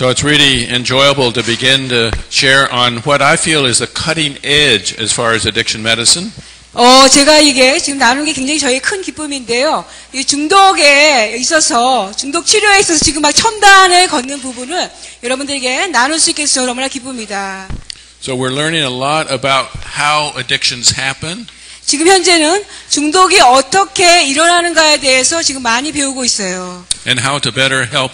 So it's really enjoyable to begin to share on what I feel is the cutting edge as far as addiction medicine. 제가 이게 지금 나누는 게 굉장히 저희 큰 기쁨인데요. 이 중독에 있어서, 중독 치료에 있어서 지금 막 첨단을 걷는 부분을 여러분들에게 나눌 수 있게 해서 너무나 기쁩니다. So we're learning a lot about how addictions happen. 지금 현재는 중독이 어떻게 일어나는가에 대해서 지금 많이 배우고 있어요. And how to better help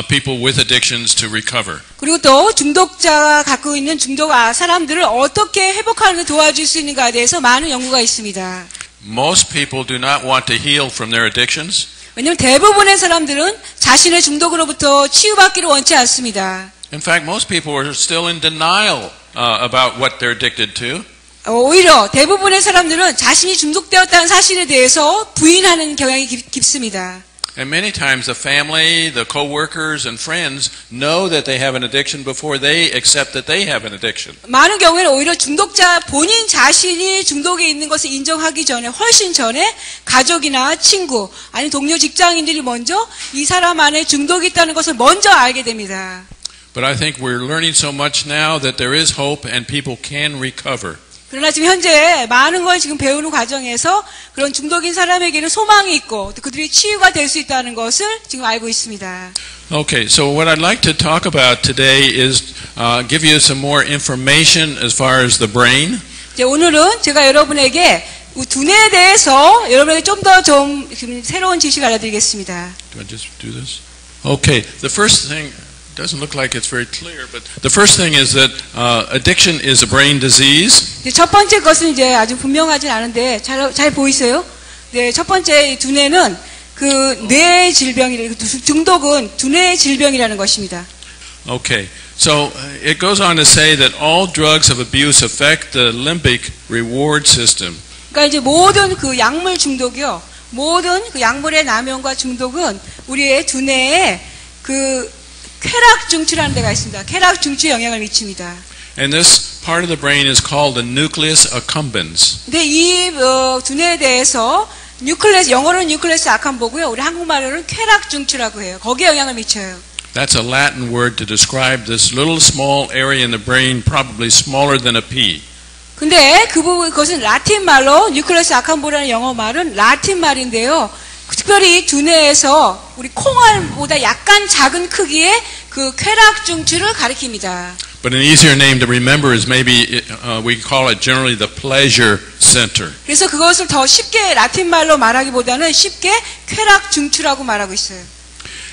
people with addictions to recover. 그리고 또 중독자가 갖고 있는 중독 사람들을 어떻게 회복하는 데 도와줄 수 있는가에 대해서 많은 연구가 있습니다. Most people do not want to heal from their addictions. 왜냐하면 대부분의 사람들은 자신의 중독으로부터 치유받기를 원치 않습니다. In fact, most people are still in denial about what they're addicted to. 오히려 대부분의 사람들은 자신이 중독되었다는 사실에 대해서 부인하는 경향이 깊습니다. And many times the family, the co-workers and friends know that they have an addiction before they accept that they have an addiction. 많은 경우에는 오히려 중독자 본인 자신이 중독에 있는 것을 인정하기 전에 훨씬 전에 가족이나 친구 아니 동료 직장인들이 먼저 이 사람 안에 중독이 있다는 것을 먼저 알게 됩니다. But I think we're learning so much now that there is hope and people can recover. 그러나 지금 현재 많은 걸 지금 배우는 과정에서 그런 중독인 사람에게는 소망이 있고 또 그들이 치유가 될 수 있다는 것을 지금 알고 있습니다. Okay, so what I'd like to talk about today is give you some more information as far as the brain. 이제 오늘은 제가 여러분에게 두뇌에 대해서 여러분에게 좀 더 좀 새로운 지식을 알려드리겠습니다. Do I just do this? Okay, the first thing doesn't look like it's very clear, but the first thing is that addiction is a brain disease. 첫 번째 것은 이제 아주 분명하진 않은데 잘 보이세요? 네, 첫 번째 두뇌는 그 뇌 질병이 중독은 두뇌 질병이라는 것입니다. Okay, so it goes on to say that all drugs of abuse affect the limbic reward system. 그러니까 이제 모든 그 약물 중독이요, 모든 그 약물의 남용과 중독은 우리의 두뇌에 그 쾌락 중추라는 데가 있습니다. 쾌락 중추에 영향을 미칩니다. And this part of the brain is called the nucleus accumbens. 근데 이 두뇌에 대해서 뉴클레스, 영어로는 뉴클레스 아캄보고요. 우리 한국말로는 쾌락 중추라고 해요. 거기에 영향을 미쳐요. That's a Latin word to describe this little small area in the brain, probably smaller than a pea. 근데 그것은 라틴 말로 뉴클레스 아캄보라는 영어 말은 라틴 말인데요. 특별히 두뇌에서 우리 콩알보다 약간 작은 크기의 그 쾌락 중추를 가리킵니다. But an easier name to remember is maybe we call it generally the pleasure center. 그래서 그것을 더 쉽게 라틴 말로 말하기보다는 쉽게 쾌락 중추라고 말하고 있어요.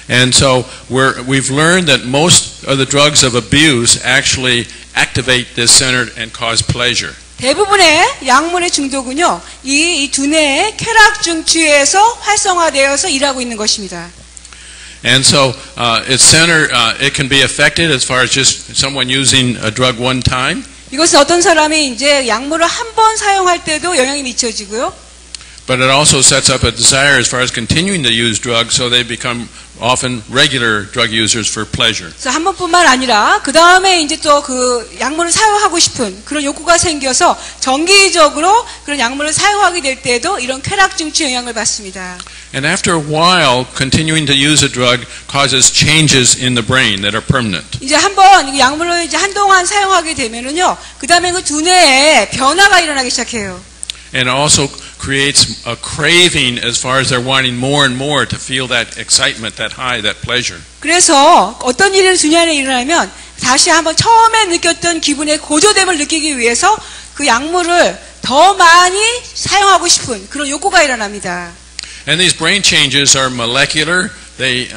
And so we've learned that most of the drugs of abuse actually activate this center and cause pleasure. 대부분의 약물의 중독은요, 이 두뇌의 쾌락 중추에서 활성화되어서 일하고 있는 것입니다. And so it can be affected as far as just someone using a drug one time. 이것은 어떤 사람이 이제 약물을 한 번 사용할 때도 영향이 미쳐지고요. But it also sets up a desire as far as continuing to use drugs, so they become often regular drug users for pleasure. 그래서 한 번뿐만 아니라 그 다음에 이제 또 그 약물을 사용하고 싶은 그런 욕구가 생겨서 정기적으로 그런 약물을 사용하게 될 때도 이런 쾌락 중추 영향을 받습니다. And after a while, continuing to use a drug causes changes in the brain that are permanent. 이제 한번 약물을 이제 한동안 사용하게 되면은요, 그 다음에 그 두뇌에 변화가 일어나기 시작해요. And also creates a craving as far as they're wanting more and more to feel that excitement, that high, that pleasure. 그래서 어떤 일이 두뇌에 일어나면 다시 한번 처음에 느꼈던 기분의 고조됨을 느끼기 위해서 그 약물을 더 많이 사용하고 싶은 그런 욕구가 일어납니다. And these brain changes are molecular. They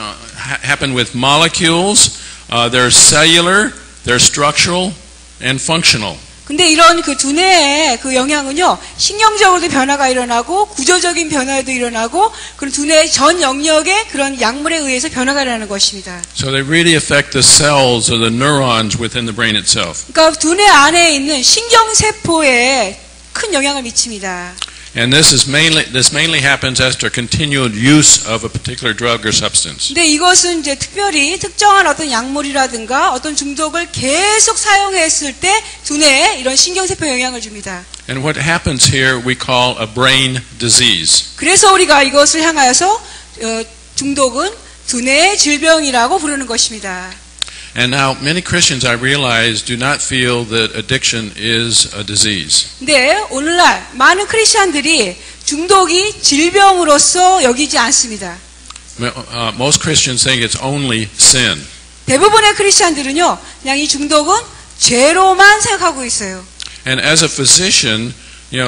happen with molecules. They're cellular, they're structural, and functional. 근데 이런 그 두뇌의 그 영향은요, 신경적으로도 변화가 일어나고 구조적인 변화도 일어나고 그런 두뇌의 전 영역에 그런 약물에 의해서 변화가 일어나는 것입니다. So they really affect the cells or the neurons within the brain itself. 그러니까 두뇌 안에 있는 신경 세포에 큰 영향을 미칩니다. And this mainly happens after continued use of a particular drug or substance. 근데 이것은 이제 특별히 특정한 어떤 약물이라든가 어떤 중독을 계속 사용했을 때 두뇌에 이런 신경세포에 영향을 줍니다. And what happens here we call a brain disease. 그래서 우리가 이것을 향하여서 중독은 두뇌의 질병이라고 부르는 것입니다. And now many Christians, I realize, do not feel that addiction is a disease. 근데 오늘날 많은 크리스천들이 중독이 질병으로서 여기지 않습니다. Most Christians think it's only sin. 대부분의 크리스천들은요, 그냥 이 중독은 죄로만 생각하고 있어요. And as a physician,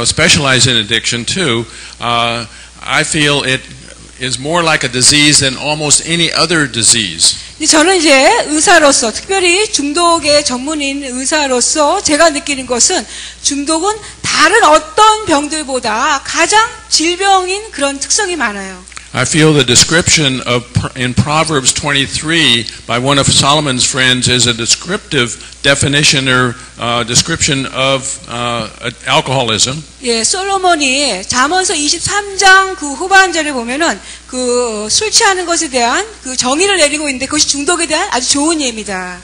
specialized in addiction too, I feel it is more like a disease than almost any other disease. 저는 이제 의사로서, 특별히 중독의 전문인 의사로서 제가 느끼는 것은 중독은 다른 어떤 병들보다 가장 질병인 그런 특성이 많아요. I feel the description in Proverbs 23 by one of Solomon's friends is a descriptive definition or description of alcoholism. 예, 솔로몬이 잠언서 23장 그 후반절에 보면은 그 술 취하는 것에 대한 그 정의를 내리고 있는데 그것이 중독에 대한 아주 좋은 예입니다.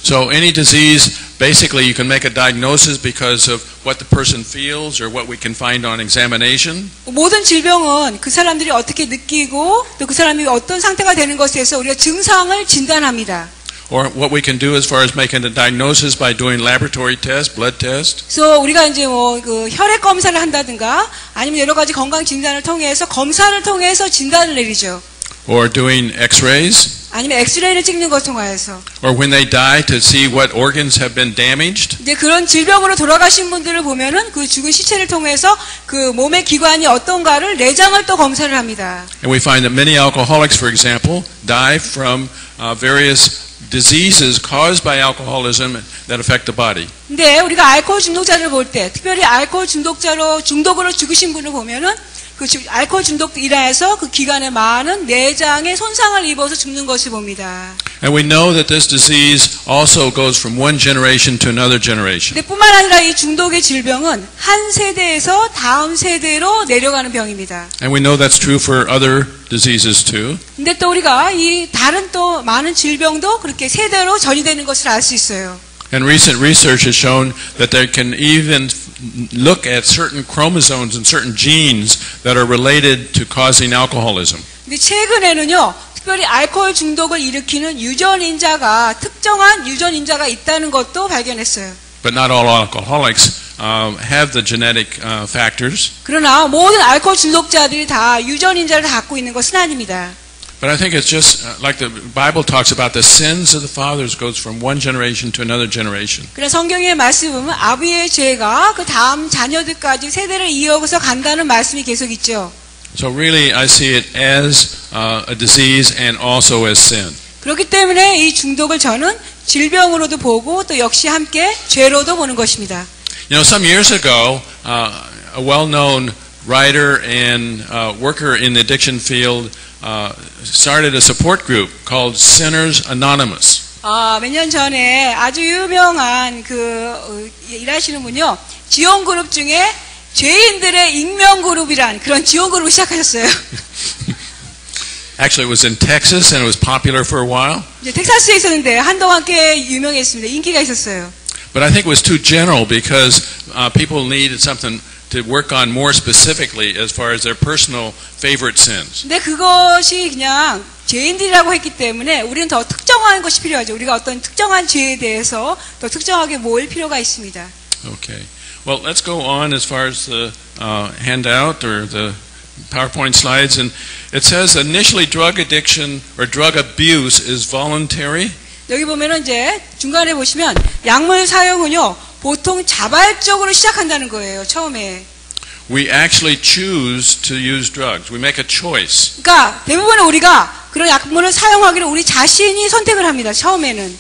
So any disease, basically you can make a diagnosis because of what the person feels or what we can find on examination. 모든 질병은 그 사람들이 어떻게 느끼고 또 그 사람이 어떤 상태가 되는 것에서 우리가 증상을 진단합니다. Or what we can do as far as making a diagnosis by doing laboratory tests, blood tests. 그래서 우리가 이제 그 혈액 검사를 한다든가 아니면 여러 가지 건강 진단을 통해서 검사를 통해서 진단을 내리죠. Or doing x-rays. 아니면 엑스레이를 찍는 것을 통하여서. Or when they die to see what organs have been damaged. 이제 그런 질병으로 돌아가신 분들을 보면은 그 죽은 시체를 통해서 그 몸의 기관이 어떤가를 내장을 또 검사를 합니다. And we find that many alcoholics, for example, die from various diseases caused by alcoholism that affect the body. 근데 우리가 알코올 중독자를 볼 때, 특별히 알코올 중독으로 죽으신 분을 보면은 그 알코올 중독 인하여서 그 기관에 많은 내장에 손상을 입어서 죽는 것을 봅니다. And we know that this disease also goes from one generation to another generation. 근데 뿐만 아니라 이 중독의 질병은 한 세대에서 다음 세대로 내려가는 병입니다. And we know that's true for other diseases too. 근데 또 우리가 이 다른 또 많은 질병도 그렇게 세대로 전이되는 것을 알 수 있어요. And recent research has shown that they can even look at certain chromosomes and certain genes that are related to causing alcoholism. 근데 최근에는요, 특별히 알코올 중독을 일으키는 특정한 유전인자가 있다는 것도 발견했어요. But not all alcoholics have the genetic factors. 그러나 모든 알코올 중독자들이 다 유전인자를 갖고 있는 것은 아닙니다. But I think it's just like the Bible talks about the sins of the fathers goes from one generation to another generation. 그래서 성경의 말씀을 보면 아비의 죄가 그 다음 자녀들까지 세대를 이어서 간다는 말씀이 계속 있죠. So really I see it as a disease and also as sin. 그렇기 때문에 이 중독을 저는 질병으로도 보고 또 역시 함께 죄로도 보는 것입니다. Some years ago, a well-known writer and worker in the addiction field started a support group called Sinners Anonymous. 몇 년 전에 아주 유명한 일하시는 분요, 지원 그룹 중에 죄인들의 익명 그룹이란 그런 지원 그룹을 시작하셨어요. Actually, it was in Texas and it was popular for a while. 이제 텍사스에 있었는데 한동안 꽤 유명했습니다. 인기가 있었어요. But I think it was too general because people needed something to work on more specifically as far as their personal favorite sins. 근데 그것이 그냥 죄인들이라고 했기 때문에 우리는 더 특정한 것이 필요하죠. 우리가 어떤 특정한 죄에 대해서 더 특정하게 모일 필요가 있습니다. Okay. Well, let's go on as far as the handout or the PowerPoint slides. And it says initially drug addiction or drug abuse is voluntary. 여기 보면은 이제 중간에 보시면 약물 사용은요, 보통 자발적으로 시작한다는 거예요, 처음에. We actually choose to use drugs. We make a choice. 그러니까 대부분의 우리가 그런 약물을 사용하기를 우리 자신이 선택을 합니다, 처음에는.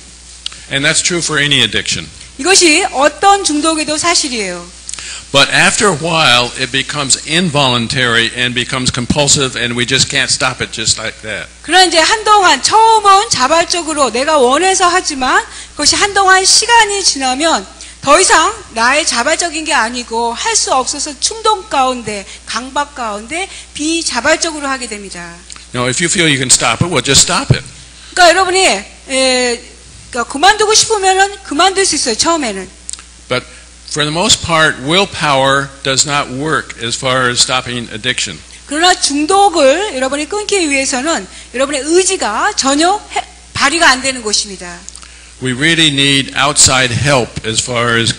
And that's true for any addiction. 이것이 어떤 중독에도 사실이에요. But after a while, it becomes involuntary and becomes compulsive, and we just can't stop it just like that. 그러나 이제 한동안 처음은 자발적으로 내가 원해서 하지만 그것이 한동안 시간이 지나면 더 이상 나의 자발적인 게 아니고 할 수 없어서 충동 가운데, 강박 가운데 비자발적으로 하게 됩니다. Now, if you feel you can stop it, well, just stop it. 그러니까 여러분이 그러니까 그만두고 싶으면은 그만둘 수 있어요, 처음에는. But for the most part, willpower does not work as far as stopping addiction. 그러나 중독을 여러분이 끊기 위해서는 여러분의 의지가 전혀 발휘가 안 되는 것입니다. We really need outside help as far as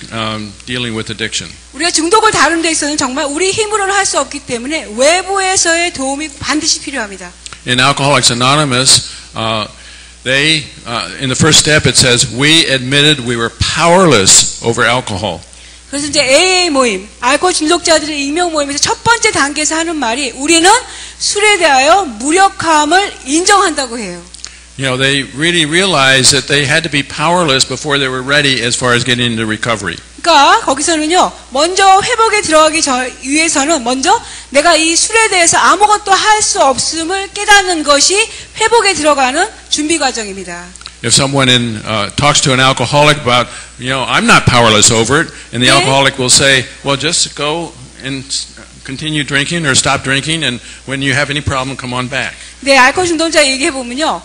dealing with addiction. 우리가 중독을 다루는 데 있어서는 정말 우리 힘으로는 할 수 없기 때문에 외부에서의 도움이 반드시 필요합니다. In Alcoholics Anonymous, in the first step it says, we admitted we were powerless over alcohol. 그래서 이제 AA 모임, 알코올 중독자들의 익명 모임에서 첫 번째 단계에서 하는 말이 우리는 술에 대하여 무력함을 인정한다고 해요. You know, they really realized that they had to be powerless before they were ready as far as getting into recovery. 그러니까 거기서는요, 먼저 회복에 들어가기 위해서는 먼저 내가 이 술에 대해서 아무것도 할 수 없음을 깨닫는 것이 회복에 들어가는 준비 과정입니다. If someone talks to an alcoholic about, I'm not powerless over it, and the alcoholic will say, well, just go and continue drinking or stop drinking, and when you have any problem, come on back. 네, 알코올 중독자 얘기해 보면요,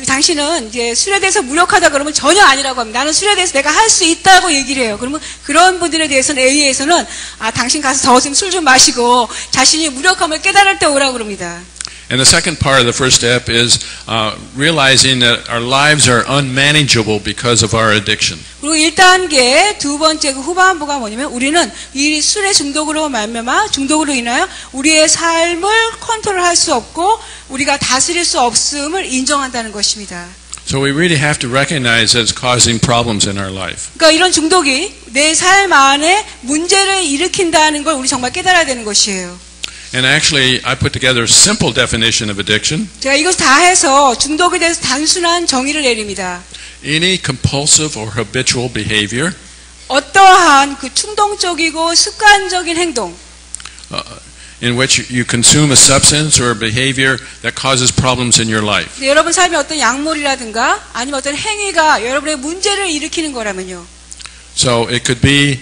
당신은 이제 술에 대해서 무력하다 그러면 전혀 아니라고 합니다. 나는 술에 대해서 내가 할 수 있다고 얘기를 해요. 그러면 그런 분들에 대해서는 A에서는 당신 가서 더 술 좀 마시고 자신이 무력함을 깨달을 때 오라고 그럽니다. And the second part of the first step is realizing that our lives are unmanageable because of our addiction. 그리고 1단계 두 번째 그 후반부가 뭐냐면 우리는 이 술의 중독으로 중독으로 인하여 우리의 삶을 컨트롤할 수 없고 우리가 다스릴 수 없음을 인정한다는 것입니다. So we really have to recognize that it's causing problems in our life. 그러니까 이런 중독이 내 삶 안에 문제를 일으킨다는 걸 우리 정말 깨달아야 되는 것이에요. And actually, I put together a simple definition of addiction. 제가 이것 다 해서 중독에 대해서 단순한 정의를 내립니다. Any compulsive or habitual behavior 어떠한 그 충동적이고 습관적인 행동 in which you consume a substance or a behavior that causes problems in your life. 네, 여러분 삶에 어떤 약물이라든가 아니면 어떤 행위가 여러분의 문제를 일으키는 거라면요. So it could be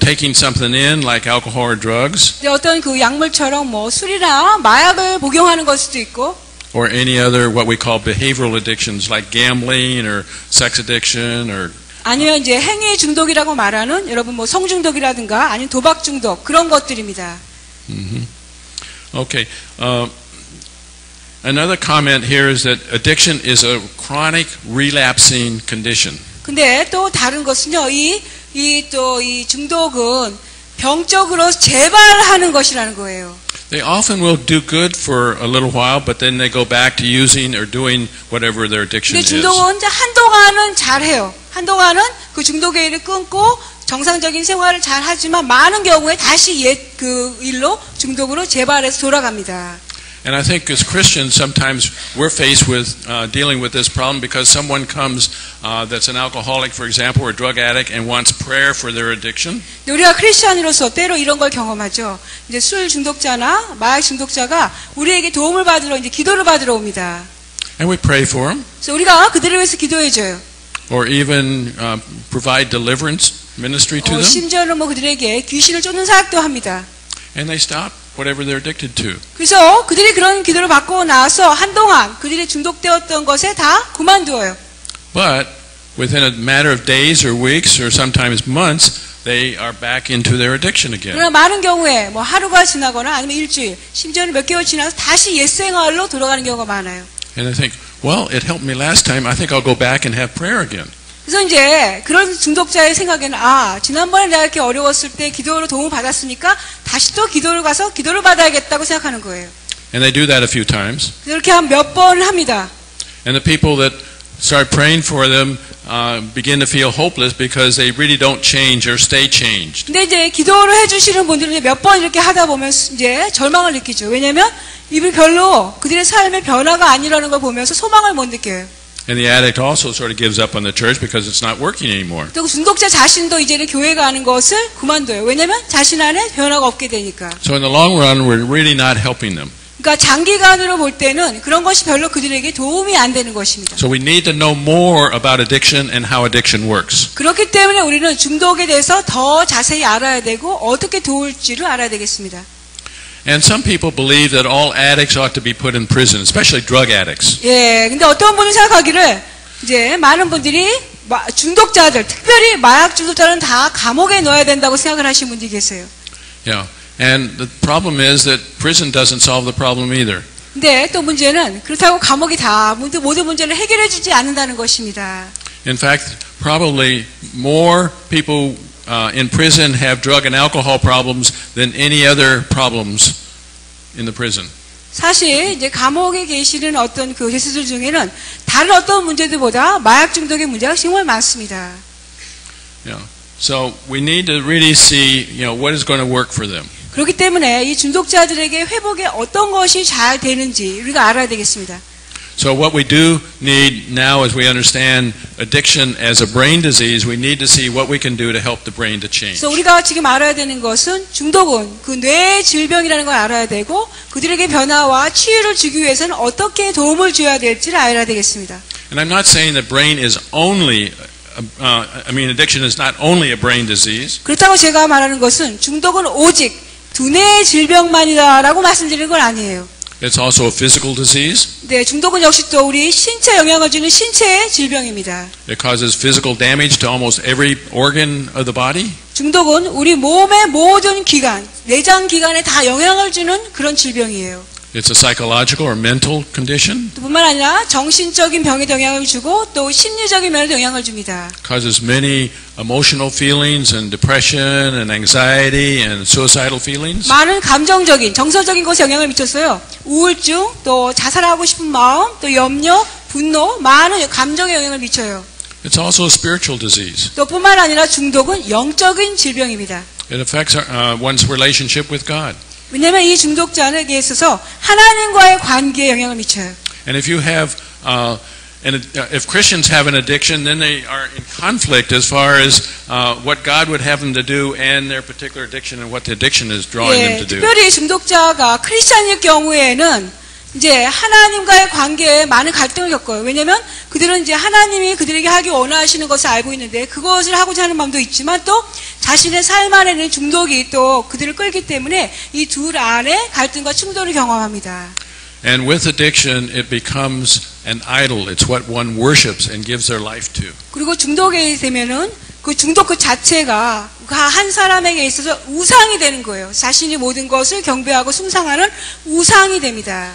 taking something in like alcohol or drugs. 네, 어떤 그 약물처럼 뭐 술이나 마약을 복용하는 걸 수도 있고. Or any other what we call behavioral addictions like gambling or sex addiction or 아니면 이제 행위 중독이라고 말하는 여러분 뭐 성중독이라든가 아니면 도박 중독 그런 것들입니다. Okay. Another comment here is that addiction is a chronic relapsing condition. 근데 또 다른 것은요. 이 중독은 병적으로 재발하는 것이라는 거예요. They often will do good for a little while, but then they go back to using or doing whatever their addiction 근데 is. 중독은 한동안은 잘해요. 한동안은 그 중독의 일을 끊고 정상적인 생활을 잘 하지만 많은 경우에 다시 옛 그 일로 중독으로 재발해서 돌아갑니다. And I think as Christians, sometimes we're faced with dealing with this problem because someone comes that's an alcoholic, for example, or a drug addict, and wants prayer for their addiction. 우리가 크리스천으로서 때로 이런 걸 경험하죠. 이제 술 중독자나 마약 중독자가 우리에게 도움을 받으러 이제 기도를 받으러 옵니다. And we pray for them. 그래서 우리가 그들을 위해서 기도해줘요. Or even provide deliverance ministry to them. 심지어는 뭐 그들에게 귀신을 쫓는 사역도 합니다. And they stop whatever they're addicted to. 그래서 그들이 그런 기도를 받고 나서 한동안 그들이 중독되었던 것에 다 그만두어요. But within a matter of days or weeks or sometimes months, they are back into their addiction again. 그러나 많은 경우에 뭐 하루가 지나거나 아니면 일주일, 심지어는 몇 개월 지나서 다시 옛 생활로 돌아가는 경우가 많아요. And I think, well, it helped me last time. I think I'll go back and have prayer again. 그래서 이제 그런 중독자의 생각에는 지난번에 내가 이렇게 어려웠을 때 기도로 도움을 받았으니까 다시 또 기도를 가서 기도를 받아야겠다고 생각하는 거예요. And they do that a few times. 그렇게 한 몇 번을 합니다. And the people that start praying for them begin to feel hopeless because they really don't change or stay changed. 근데 이제 기도를 해주시는 분들은 몇 번 이렇게 하다 보면 이제 절망을 느끼죠. 왜냐하면 이분이 별로 그들의 삶의 변화가 아니라는 걸 보면서 소망을 못 느껴요. And the addict also sort of gives up on the church because it's not working anymore. 또 중독자 자신도 이제는 교회 가는 것을 그만둬요. 왜냐하면 자신 안에 변화가 없게 되니까. So in the long run, we're really not helping them. 그러니까 장기간으로 볼 때는 그런 것이 별로 그들에게 도움이 안 되는 것입니다. So we need to know more about addiction and how addiction works. 그렇기 때문에 우리는 중독에 대해서 더 자세히 알아야 되고 어떻게 도울지를 알아야 되겠습니다. And some people believe that all addicts ought to be put in prison, especially drug addicts. 예, 근데 어떤 분이 생각하기를 이제 많은 분들이 중독자들, 특별히 마약 중독자는 다 감옥에 넣어야 된다고 생각을 하시는 분들이 계세요. Yeah. And the problem is that prison doesn't solve the problem either. 근데 또 문제는 그렇다고 감옥이 다 모든 문제를 해결해 주지 않는다는 것입니다. In fact, probably more people in prison have drug and alcohol problems than any other problems in the prison. 사실 이제 감옥에 계시는 어떤 그 죄수들 중에는 다른 어떤 문제들보다 마약 중독의 문제가 정말 많습니다. Yeah. So we need to really see, what is going to work for them. 그렇기 때문에 이 중독자들에게 회복에 어떤 것이 잘 되는지 우리가 알아야 되겠습니다. So what we do need now as we understand addiction as a brain disease, we need to see what we can do to help the brain to change. 그래서 우리가 지금 알아야 되는 것은 중독은 그 뇌 질병이라는 걸 알아야 되고 그들에게 변화와 치유를 주기 위해서는 어떻게 도움을 줘야 될지를 알아야 되겠습니다. And I'm not saying that brain is only, addiction is not only a brain disease. 그렇다고 제가 말하는 것은 중독은 오직 두뇌의 질병만이다라고 말씀드리는 건 아니에요. It's also a physical disease. 네, 중독은 역시 또 우리 신체 영향을 주는 신체의 질병입니다. It causes physical damage to almost every organ of the body. 중독은 우리 몸의 모든 기관, 내장 기관에 다 영향을 주는 그런 질병이에요. It's a psychological or mental condition. 뿐만 아니라 정신적인 병에도 영향을 주고 또 심리적인 면에도 영향을 줍니다. Causes many emotional feelings and depression and anxiety and suicidal feelings. 많은 감정적인, 정서적인 것에 영향을 미쳤어요. 우울증, 또 자살하고 싶은 마음, 또 염려, 분노, 많은 감정에 영향을 미쳐요. It's also a spiritual disease. 또 뿐만 아니라 중독은 영적인 질병입니다. It affects one's relationship with God. 왜냐하면 이 중독자에게 있어서 하나님과의 관계에 영향을 미쳐요. And if you have, if Christians have an addiction, then they are in conflict as far as what God would have them to do and their particular addiction and what the addiction is drawing them to do. 특별히 중독자가 크리스찬일 경우에는 이제 하나님과의 관계에 많은 갈등을 겪어요. 왜냐하면 그들은 이제 하나님이 그들에게 하기 원하시는 것을 알고 있는데 그것을 하고자 하는 마음도 있지만 또 자신의 삶 안에는 중독이 또 그들을 끌기 때문에 이 둘 안에 갈등과 충돌을 경험합니다. And with addiction, it becomes an idol. It's what one worships and gives their life to. 그리고 중독에 되면은 그 중독 그 자체가 한 사람에게 있어서 우상이 되는 거예요. 자신이 모든 것을 경배하고 숭상하는 우상이 됩니다.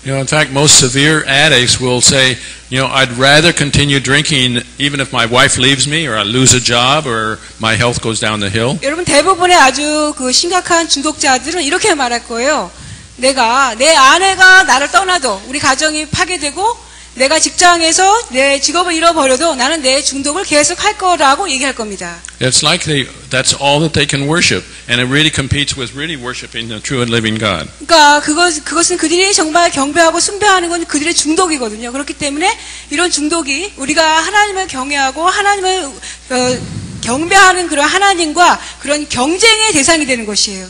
In fact, most severe addicts will say, I'd rather continue drinking even if my wife leaves me or I lose a job or my health goes down the hill. 여러분 대부분의 아주 그 심각한 중독자들은 이렇게 말할 거예요. 내 아내가 나를 떠나도 우리 가정이 파괴되고 내가 직장에서 내 직업을 잃어버려도 나는 내 중독을 계속 할 거라고 얘기할 겁니다. It's like that's all that they can worship, and it really competes with really worshiping the true and living God. 그러니까 그것은 그들이 정말 경배하고 숭배하는 건 그들의 중독이거든요. 그렇기 때문에 이런 중독이 우리가 하나님을 경외하고 하나님을 경배하는 그런 하나님과 그런 경쟁의 대상이 되는 것이에요.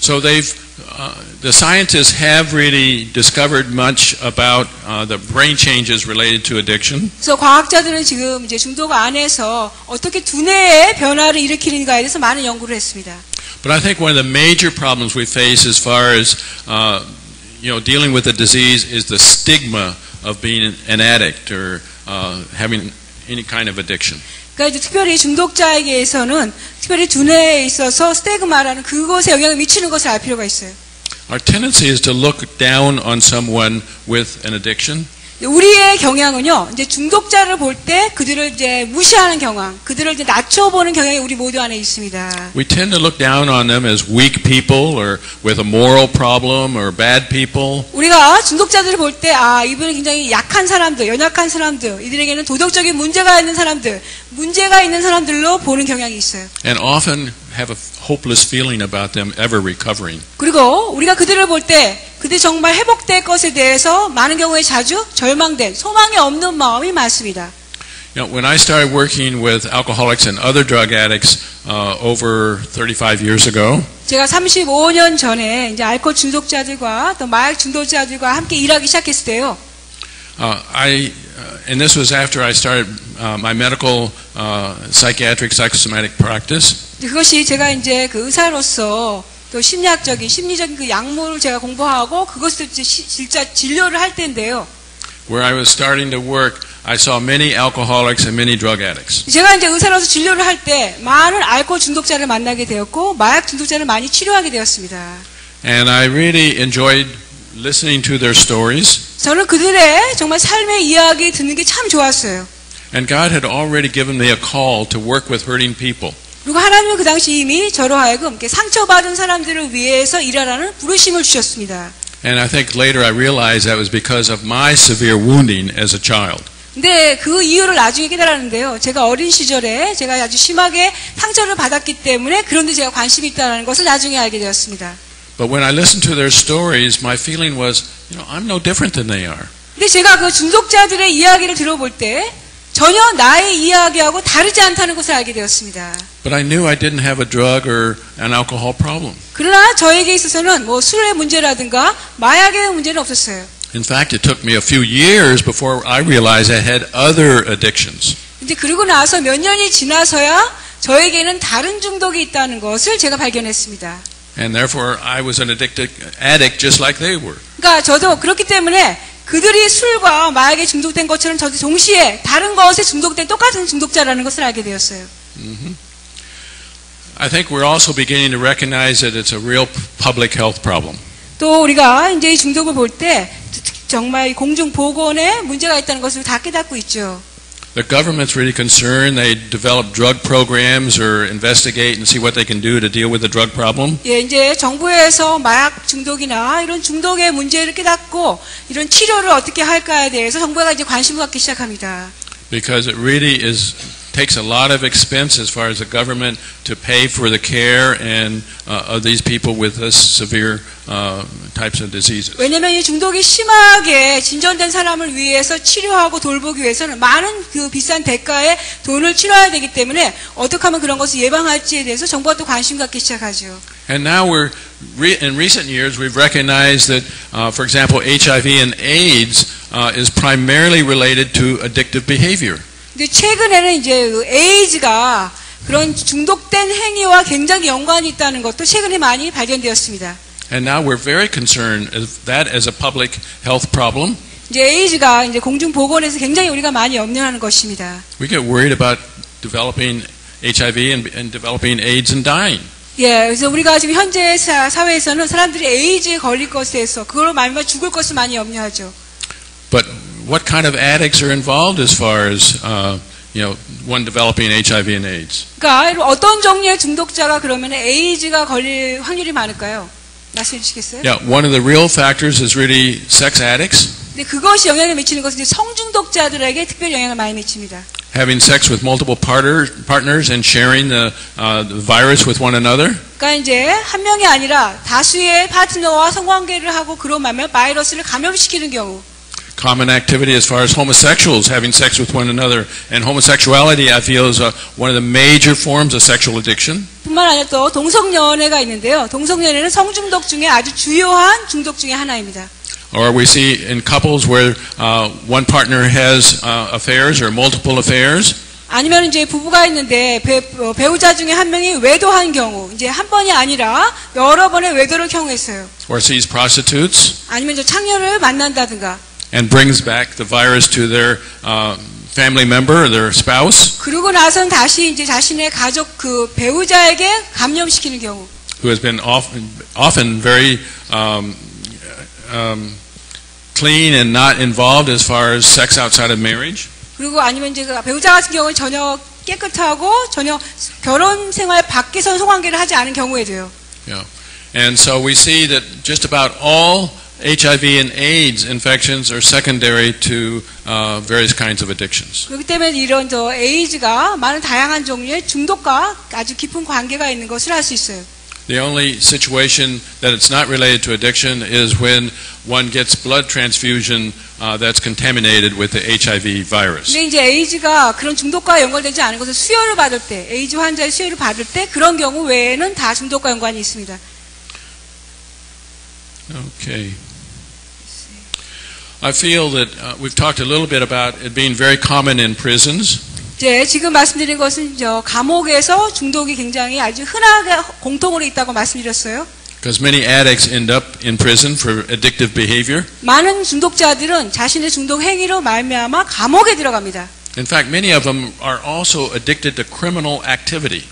So the scientists have really discovered much about the brain changes related to addiction. 그래서 과학자들은 지금 이제 중독 안에서 어떻게 두뇌의 변화를 일으키는가에 대해서 많은 연구를 했습니다. But I think one of the major problems we face as far as dealing with the disease is the stigma of being an addict or having any kind of addiction. 그러니까 이제 특별히 중독자에게서는 특별히 두뇌에 있어서 스테그마라는 그것에 영향을 미치는 것을 알 필요가 있어요. Our tendency is to look down on someone with an addiction. 우리의 경향은요, 이제 중독자를 볼 때 그들을 이제 무시하는 경향, 그들을 이제 낮춰보는 경향이 우리 모두 안에 있습니다. We tend to look down on them as weak people or with a moral problem or bad people. 우리가 중독자들을 볼 때, 이분은 굉장히 약한 사람들, 연약한 사람들, 이들에게는 도덕적인 문제가 있는 사람들, 문제가 있는 사람들로 보는 경향이 있어요. And often have a hopeless feeling about them ever recovering. 그리고 우리가 그들을 볼 때 그들이 정말 회복될 것에 대해서 많은 경우에 자주 절망된 소망이 없는 마음이 많습니다. When I started working with alcoholics and other drug addicts over 35 years ago, 제가 35년 전에 이제 알코올 중독자들과 또 마약 중독자들과 함께 일하기 시작했을 때요. And this was after I started my medical psychiatric psychosomatic practice. 그것이 제가 이제 그 의사로서 또 심리학적인 심리적인 그 약물을 제가 공부하고 그것을 진짜 진료를 할 때인데요. Where I was starting to work, I saw many alcoholics and many drug addicts. 제가 이제 의사로서 진료를 할 때 많은 알코올 중독자를 만나게 되었고 마약 중독자를 많이 치료하게 되었습니다. And I really enjoyed listening to their stories. 저는 그들의 정말 삶의 이야기 듣는 게 참 좋았어요. And God had already given me a call to work with hurting people. 그리고 하나님은 그 당시 이미 저로 하여금 이렇게 상처받은 사람들을 위해서 일하라는 부르심을 주셨습니다. And I think later I realized that was because of my severe wounding as a child. 근데 그 이유를 나중에 깨달았는데요. 제가 어린 시절에 제가 아주 심하게 상처를 받았기 때문에 그런데 제가 관심이 있다는 것을 나중에 알게 되었습니다. But when I listened to their stories, my feeling was, I'm no different than they are. 근데 제가 그 중독자들의 이야기를 들어볼 때 전혀 나의 이야기하고 다르지 않다는 것을 알게 되었습니다. But I knew I didn't have a drug or an alcohol problem. 그러나 저에게 있어서는 뭐 술의 문제라든가 마약의 문제는 없었어요. In fact, it took me a few years before I realized I had other addictions. 이제 그러고 나서 몇 년이 지나서야 저에게는 다른 중독이 있다는 것을 제가 발견했습니다. And therefore, I was an addict just like they were. 그러니까 저도 그렇기 때문에 그들이 술과 마약에 중독된 것처럼 저도 동시에 다른 것에 중독된 똑같은 중독자라는 것을 알게 되었어요. I think we're also beginning to recognize that it's a real public health problem. 또 우리가 이제 이 중독을 볼 때 정말 공중 보건에 문제가 있다는 것을 다 깨닫고 있죠. The government's really concerned. They develop drug programs or investigate and see what they can do to deal with the drug problem. 예, 이제 정부에서 마약 중독이나 이런 중독의 문제를 깨닫고 이런 치료를 어떻게 할까에 대해서 정부가 이제 관심을 갖기 시작합니다. Because it really takes a lot of expense as far as the government to pay for the care and of these people with this severe types of diseases. 왜냐하면 이 중독이 심하게 진전된 사람을 위해서 치료하고 돌보기 위해서는 많은 그 비싼 대가의 돈을 치러야 되기 때문에 어떻게 하면 그런 것을 예방할지에 대해서 정부가 또 관심 갖기 시작하죠. And now in recent years we've recognized that, for example, HIV and AIDS is primarily related to addictive behavior. 근데 최근에는 이제 에이즈가 그런 중독된 행위와 굉장히 연관이 있다는 것도 최근에 많이 발견되었습니다. And now we're very concerned of that as a public health problem. 이제 에이즈가 이제 공중 보건에서 굉장히 우리가 많이 염려하는 것입니다. We get worried about developing HIV and developing AIDS and dying. 예, 그래서 우리가 지금 현재 사회에서는 사람들이 에이즈에 걸릴 것에 대해서 그걸로 말미암아 죽을 것을 많이 염려하죠. But what kind of addicts are involved as far as one developing HIV and AIDS? 그러니까 어떤 종류의 중독자가 그러면 에이즈가 걸릴 확률이 많을까요? 말씀해 주시겠어요? Yeah, one of the real factors is really sex addicts. 근데 그것이 영향을 미치는 것은 이제 성중독자들에게 특별 영향을 많이 미칩니다. Having sex with multiple partners and sharing the virus with one another. 그러니까 이제 한 명이 아니라 다수의 파트너와 성관계를 하고 그로 말미암아 바이러스를 감염시키는 경우. Common activity as far as homosexuals having sex with one another, and homosexuality I feel is one of the major forms of sexual addiction. 뿐만 아니라 또 동성연애가 있는데요. 동성연애는 성중독 중에 아주 주요한 중독 중에 하나입니다. Or we see in couples where one partner has affairs or multiple affairs. 아니면 이제 부부가 있는데 배우자 중에 한 명이 외도한 경우, 이제 한 번이 아니라 여러 번의 외도를 경험했어요. Or sees prostitutes. 아니면 저 창녀를 만난다든가. And brings back the virus to their family member or their spouse. 그러고 나서는 다시 이제 자신의 가족 그 배우자에게 감염시키는 경우. Who has been often very clean and not involved as far as sex outside of marriage. 그리고 아니면 이제 그 배우자 같은 경우는 전혀 깨끗하고 전혀 결혼 생활 밖에서 성관계를 하지 않은 경우에도요. Yeah. And so we see that just about all HIV and AIDS infections are secondary to various kinds of addictions. 그렇기 때문에 이런 저 에이즈가 많은 다양한 종류의 중독과 아주 깊은 관계가 있는 것을 알 수 있어요. The only situation that it's not related to addiction is when one gets blood transfusion that's contaminated with the HIV virus. 근데 이제 에이즈가 그런 중독과 연관되지 않은 것을 수혈을 받을 때, 에이즈 환자의 수혈을 받을 때 그런 경우 외에는 다 중독과 연관이 있습니다. Okay. I feel that we've talked a little bit about it being very common in prisons. 이제 지금 말씀드린 것은 저 감옥에서 중독이 굉장히 아주 흔하게 공통으로 있다고 말씀드렸어요. Because many addicts end up in prison for addictive behavior. 많은 중독자들은 자신의 중독 행위로 말미암아 감옥에 들어갑니다. In fact, many of them are also addicted to criminal activity.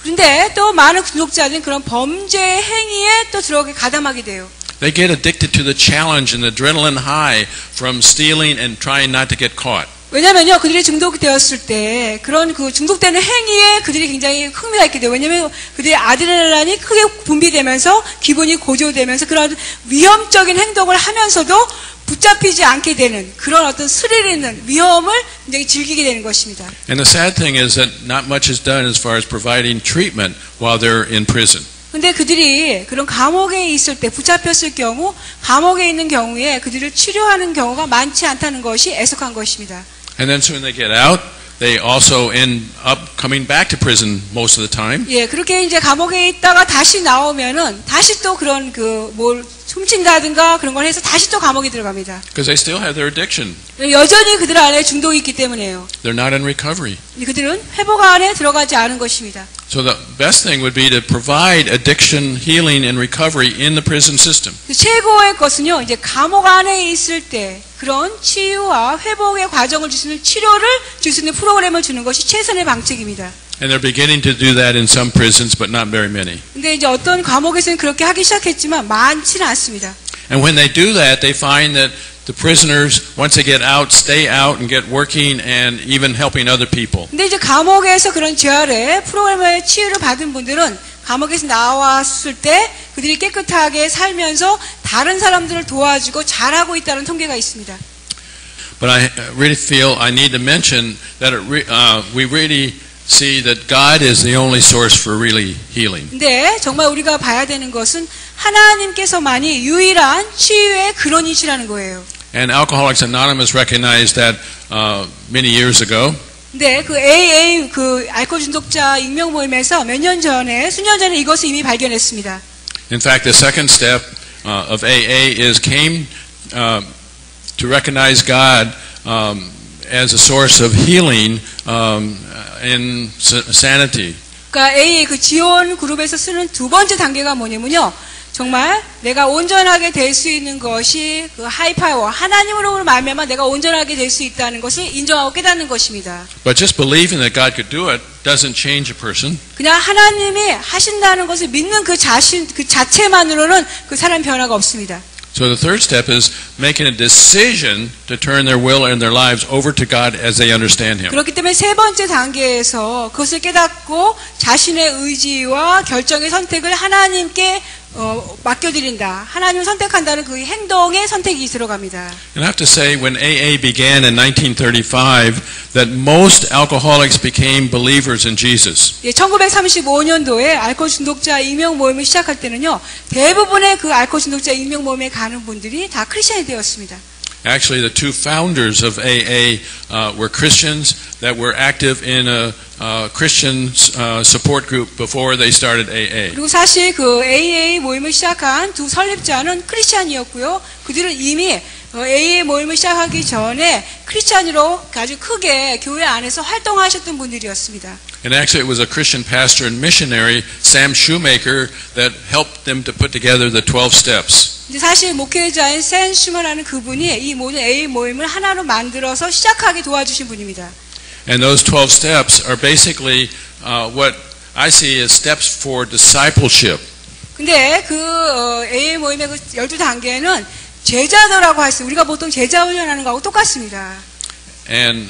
그런데 또 많은 중독자들은 그런 범죄 행위에 또 들어가게 가담하게 돼요. They get addicted to the challenge and the adrenaline high from stealing and trying not to get caught. 왜냐면요, 그들이 중독되었을 때, 그런 그 중독되는 행위에 그들이 굉장히 흥미가 있게 돼요. 왜냐면 그들의 아드레날린이 크게 분비되면서 기분이 고조되면서 그런 위험적인 행동을 하면서도 붙잡히지 않게 되는 그런 어떤 스릴 있는 위험을 굉장히 즐기게 되는 것입니다. And the sad thing is that not much is done as far as providing treatment while they're in prison. 근데 그들이 그런 감옥에 있을 때 붙잡혔을 경우, 감옥에 있는 경우에 그들을 치료하는 경우가 많지 않다는 것이 애석한 것입니다. And then when they get out, they also end up coming back to prison most of the time. 예, 그렇게 이제 감옥에 있다가 다시 나오면은 다시 또 그런 뭘 훔친다든가 그런 걸 해서 다시 또 감옥에 들어갑니다. Because they still have their addiction. 여전히 그들 안에 중독이 있기 때문에요. They're not in recovery. 그들은 회복 안에 들어가지 않은 것입니다. So the best thing would be to provide addiction healing and recovery in the prison system. 최고의 것은요, 이제 감옥 안에 있을 때 그런 치유와 회복의 과정을 줄 수 있는 치료를 줄 수 있는 프로그램을 주는 것이 최선의 방책입니다. And they're beginning to do that in some prisons, but not very many. 근데 이제 어떤 감옥에서는 그렇게 하기 시작했지만 많지는 않습니다. And when they do that, they find that the prisoners, once they get out, stay out and get working and even helping other people. 근데 이제 감옥에서 그런 재활의 프로그램의 치유를 받은 분들은 감옥에서 나왔을 때 그들이 깨끗하게 살면서 다른 사람들을 도와주고 잘하고 있다는 통계가 있습니다. But I really feel I need to mention that we really see that God is the only source for really healing. 근데 정말 우리가 봐야 되는 것은 하나님께서만이 유일한 치유의 근원이시라는 거예요. And Alcoholics Anonymous recognized that many years ago. 네, 그 AA 그 알코올 중독자 익명 모임에서 수년 전에 이것을 이미 발견했습니다. In fact, the second step of AA came to recognize God as a source of healing in sanity. 그러니까 AA 그 지원 그룹에서 쓰는 두 번째 단계가 뭐냐면요. 정말 내가 온전하게 될 수 있는 것이 그 하이파이어 하나님으로 말미암아 내가 온전하게 될 수 있다는 것을 인정하고 깨닫는 것입니다. But just believing that God could do it doesn't change a person. 그냥 하나님이 하신다는 것을 믿는 그 자체만으로는 그 사람 변화가 없습니다. So the third step is making a decision to turn their will and their lives over to God as they understand Him. 그렇기 때문에 세 번째 단계에서 그것을 깨닫고 자신의 의지와 결정의 선택을 하나님께 맡겨드린다. 하나님을 선택한다는 그 행동의 선택이 들어갑니다. And I have to say, when AA began in 1935, that most alcoholics became believers in Jesus. 예, 1935년도에 알코올 중독자 익명 모임을 시작할 때는요, 대부분의 그 알코올 중독자 익명 모임에 가는 분들이 다 크리스천이 되었습니다. Actually, the two founders of AA were Christians that were active in a Christian support group before they started AA. 그리고 사실 그 AA 모임을 시작한 두 설립자는 크리스천이었고요. 그들은 이미 AA 모임을 시작하기 전에 크리스천으로 아주 크게 교회 안에서 활동하셨던 분들이었습니다. And actually, it was a Christian pastor and missionary, Sam Shoemaker, that helped them to put together the 12 steps. 이제 사실 목회자인 샌 슈머라는 그분이 이 모든 AA 모임을 하나로 만들어서 시작하게 도와주신 분입니다. And those 12 steps are basically what I see as steps for discipleship. 근데 그 AA 모임의 그 12단계는 제자도라고 할 수, 우리가 보통 제자 훈련하는 거하고 똑같습니다. And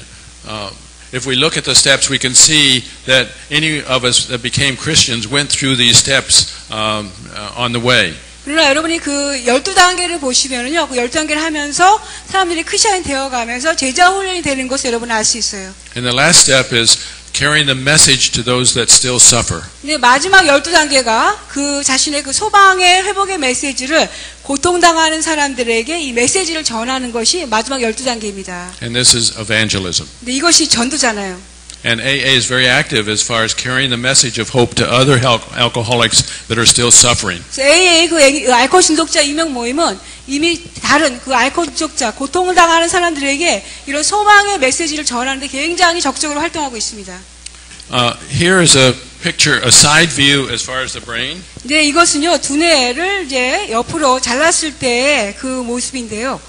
if we look at the steps, we can see that any of us that became Christians went through these steps on the way. 그러나 여러분이 그 12단계를 보시면은요, 그 12단계를 하면서 사람들이 크리스천이 되어가면서 제자 훈련이 되는 것을 여러분 알 수 있어요. And the last step is carrying the message to those that still suffer. 근데 마지막 12단계가 그 자신의 그 소방의 회복의 메시지를 고통당하는 사람들에게 이 메시지를 전하는 것이 마지막 12단계입니다. And this is evangelism. 근데 이것이 전도잖아요. And AA is very active as far as carrying the message of hope to other alcoholics that are still suffering. AA 그 알코올 중독자 익명 모임은 이미 다른 그 알코올 중독자 고통을 당하는 사람들에게 이런 소망의 메시지를 전하는데 굉장히 적극적으로 활동하고 있습니다. Here is a picture, a side view as far as the brain. 네, 이것은요 두뇌를 이제 옆으로 잘랐을 때의 그 모습인데요.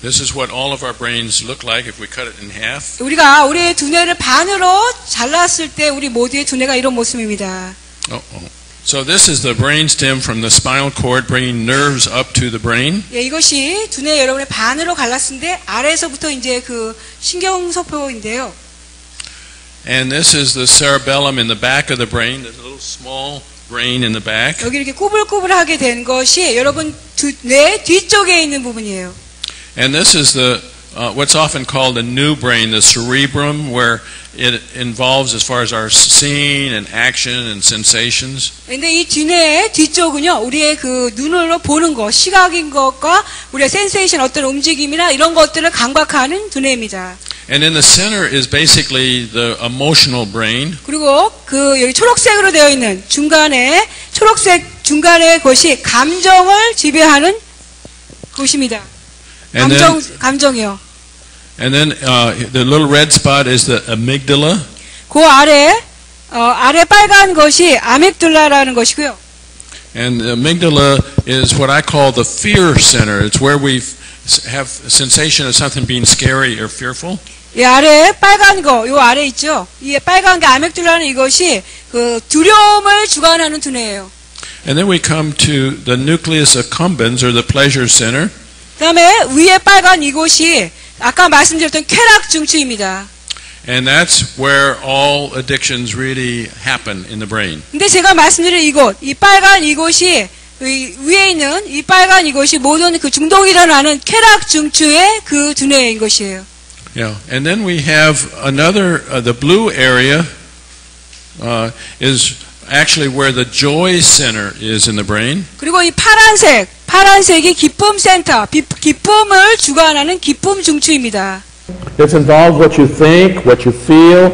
This is what all of our brains look like if we cut it in half. 우리가 우리의 두뇌를 반으로 잘랐을 때 우리 모두의 두뇌가 이런 모습입니다. So this is the brainstem from the spinal cord bringing nerves up to the brain. 예, 이것이 두뇌 여러분의 반으로 갈랐는데 아래에서부터 이제 그 신경소포인데요. And this is the cerebellum in the back of the brain. There's a little small brain in the back. 여기 이렇게 꾸불꾸불하게 된 것이 여러분 뇌 뒤쪽에 있는 부분이에요. And this is the what's often called the new brain, the cerebrum, where it involves as far as our seeing and action and sensations. 근데 이 뒤뇌의 뒤쪽은요, 우리의 그 눈으로 보는 것, 시각인 것과 우리의 센세이션, 어떤 움직임이나 이런 것들을 감각하는 두뇌입니다. And in the center is basically the emotional brain. 그리고 그 여기 초록색으로 되어 있는 초록색 중간의 것이 감정을 지배하는 것입니다. 감정이요. And then the little red spot is the amygdala. 그 아래 빨간 것이 아믹둘라라는 것이고요. And the amygdala is what I call the fear center. It's where we have sensation of something being scary or fearful. 이 아래 빨간 거, 요 아래 있죠. 이 빨간 게 아믹둘라는 이것이 그 두려움을 주관하는 두뇌예요. And then we come to the nucleus accumbens or the pleasure center. 그다음에 위에 빨간 이곳이 아까 말씀드렸던 쾌락 중추입니다. And that's where all addictions really happen in the brain. 근데 제가 말씀드린 이곳, 이 빨간 이곳이 위에 있는 이 빨간 이곳이 모든 그 중독이 일어나는 쾌락 중추의 그 두뇌인 것이에요. Yeah. And then we have another the blue area is actually where the joy center is in the brain. 그리고 이 파란색이 기쁨 센터, 기쁨을 주관하는 기쁨 중추입니다. It involves what you think, what you feel,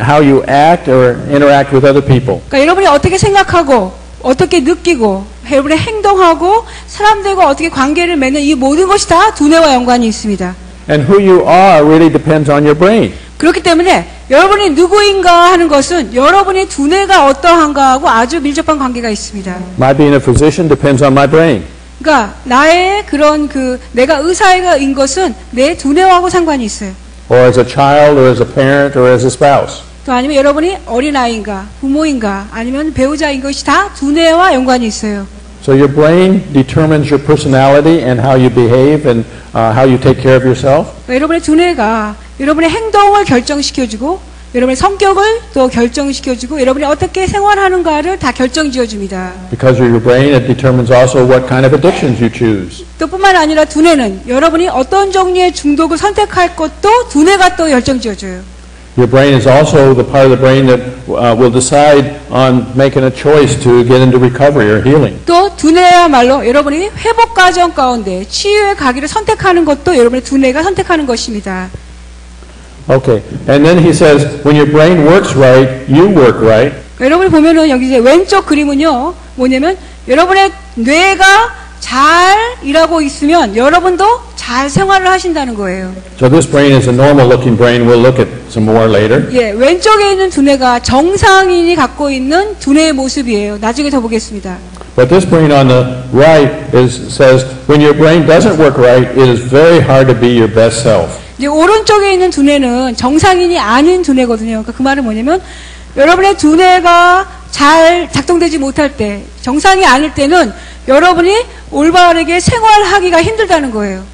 how you act or interact with other people. 그러니까 여러분이 어떻게 생각하고, 어떻게 느끼고, 여러분의 행동하고, 사람들과 어떻게 관계를 맺는 이 모든 것이 다 두뇌와 연관이 있습니다. And who you are really depends on your brain. 그렇기 때문에 여러분이 누구인가 하는 것은 여러분의 두뇌가 어떠한가하고 아주 밀접한 관계가 있습니다. My being a physician depends on my brain. 그러니까 나의 그런 내가 의사인 것은 내 두뇌하고 상관이 있어요. Or as a child, or as a parent, or as a spouse. 또 아니면 여러분이 어린아이인가, 부모인가, 아니면 배우자인 것이 다 두뇌와 연관이 있어요. So your brain determines your personality and how you behave and how you take care of yourself. 그러니까 여러분의 두뇌가 여러분의 행동을 결정시켜주고 여러분의 성격을 또 결정시켜주고 여러분이 어떻게 생활하는가를 다 결정지어줍니다. Because of your brain, it determines also what kind of addictions you choose. 또 뿐만 아니라 두뇌는 여러분이 어떤 종류의 중독을 선택할 것도 두뇌가 또 결정지어줘요. Your brain is also the part of the brain that will decide on making a choice to get into recovery or healing. 또 두뇌야말로 여러분이 회복 과정 가운데 치유에 가기를 선택하는 것도 여러분의 두뇌가 선택하는 것입니다. Okay, and then he says, when your brain works right, you work right. 여러분이 보면은 여기 이제 왼쪽 그림은요, 뭐냐면 여러분의 뇌가 잘 일하고 있으면 여러분도 잘 생활을 하신다는 거예요. So this brain is a normal-looking brain. We'll look at some more later. 예, 왼쪽에 있는 두뇌가 정상인이 갖고 있는 두뇌의 모습이에요. 나중에 더 보겠습니다. But this brain on the right says, when your brain doesn't work right, it is very hard to be your best self. 이제 오른쪽에 있는 두뇌는 정상인이 아닌 두뇌거든요. 그러니까 그 말은 뭐냐면 여러분의 두뇌가 잘 작동되지 못할 때, 정상이 아닐 때는 여러분이 올바르게 생활하기가 힘들다는 거예요.